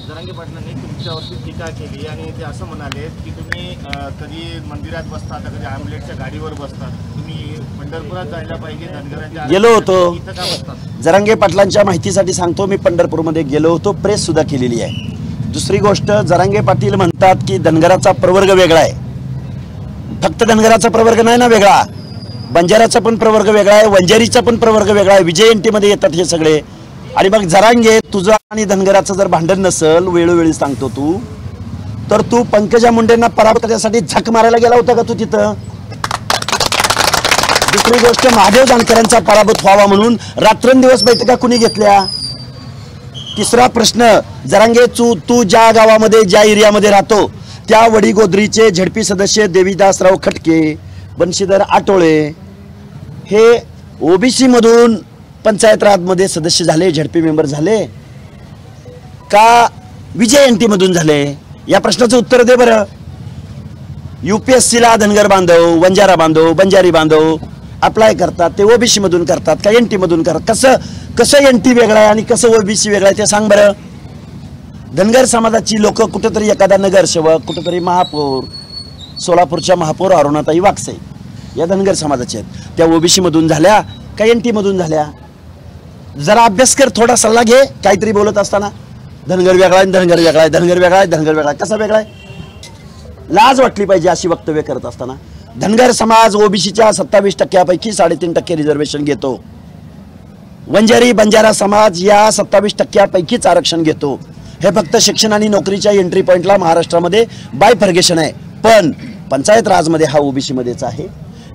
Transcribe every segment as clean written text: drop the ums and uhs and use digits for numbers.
जरांगे पाटलांनी तुमच्यावरती टीका केली आणि ते असं म्हणाले की तुम्ही कधी मंदिरात बसता तर कधी ॲम्ब्युलन्सच्या गाडीवर बसतात, तुम्ही पंढरपुरात जायला पाहिजे, धनगरांच्या गेलो होतो. इथं का बसतात? जरांगे पाटलांच्या माहितीसाठी सांगतो, मी पंढरपूरमध्ये गेलो होतो, प्रेस सुद्धा केलेली आहे. दुसरी गोष्ट, जरांगे पाटील म्हणतात की धनगराचा प्रवर्ग वेगळा आहे. फक्त धनगराचा प्रवर्ग नाही ना वेगळा, बंजाराचा पण प्रवर्ग वेगळा आहे, वंजारीचा पण प्रवर्ग वेगळा आहे. विजयंती मध्ये येतात हे सगळे. आणि मग जरांगे, तुझं आणि धनगराचं जर भांडण नसल, वेळोवेळी सांगतो तू, तर तू पंकजा मुंडेंना पराभूत करण्यासाठी झक मारायला गेला होता का तू तिथं? दुसरी गोष्ट, महादेव जानकरांचा पराभूत व्हावा म्हणून रात्रंदिवस बैठका कुणी घेतल्या? तिसरा प्रश्न, जरांगे, तू ज्या गावामध्ये ज्या एरियामध्ये राहतो त्या वडीगोद्रीचे झडपी सदस्य देवीदासराव खटके, बंशीधर आटोळे हे ओबीसी मधून पंचायत राजमध्ये सदस्य झाले, झडपी मेंबर झाले का विजयंती मधून झाले? या प्रश्नाचं उत्तर दे बरं. UPSC ला धनगर बांधव, वंजारा बांधव, बंजारी बांधव अप्लाय करतात, ते ओबीसी मधून करतात का NT मधून करतात? कसं NT वेगळा आहे आणि कसं OBC वेगळा आहे ते सांग बरं. धनगर समाजाची लोक कुठेतरी एखादा नगरसेवक, कुठेतरी महापौर, सोलापूरच्या महापौर अरुणाताई वाकसे या धनगर समाजाचे आहेत, त्या OBC मधून झाल्या का NT मधून झाल्या? जरा अभ्यास कर, थोडा सल्ला घे. काहीतरी बोलत असताना धनगर वेगळा आहे, धनगर वेगळा आहे, धनगर वेगळा आहे, धनगर वेगळा आहे. कसा वेगळा आहे? लाज वाटली पाहिजे अशी वक्तव्य करत असताना. धनगर समाज OBCच्या 27% 3.5% रिझर्वेशन घेतो. वंजारी बंजारा समाज या 27% आरक्षण घेतो. हे फक्त शिक्षण आणि नोकरीच्या एंट्री पॉइंटला महाराष्ट्रामध्ये बायफर्गेशन आहे, पण पंचायत राजमध्ये हा OBC मध्येच आहे.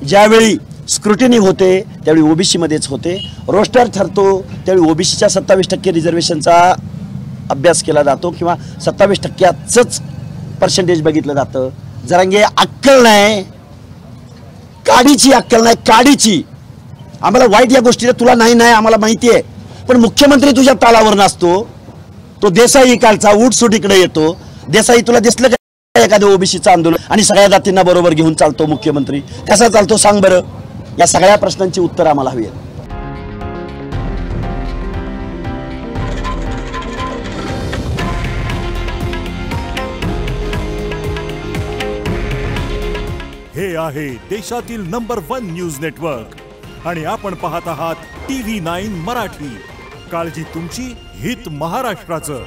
ज्यावेळी स्क्रुटिनी होते त्यावेळी OBC मध्येच होते. रोस्टर ठरतो त्यावेळी OBCच्या 27% रिझर्वेशनचा अभ्यास केला जातो किंवा 27%च पर्सेंटेज बघितलं जातं. जरांगे, अक्कल नाही, काडीची अक्कल नाही, काडीची. आम्हाला वाईट या गोष्टीला तुला नाही आम्हाला माहिती आहे, पण मुख्यमंत्री तुझ्या तालावर नसतो. तो देसाई कालचा उठसूट इकडे येतो. देसाई तुला दिसलं का एखादं OBCचं आंदोलन आणि सगळ्या जातींना बरोबर घेऊन चालतो मुख्यमंत्री? कसा चालतो सांग बरं. या सगळ्या प्रश्नांची उत्तर आम्हाला हवी आहेत. हे आहे देशातील नंबर 1 न्यूज नेटवर्क आणि आपण पाहत आहात TV9 मराठी. काळजी तुमची, हित महाराष्ट्राचं.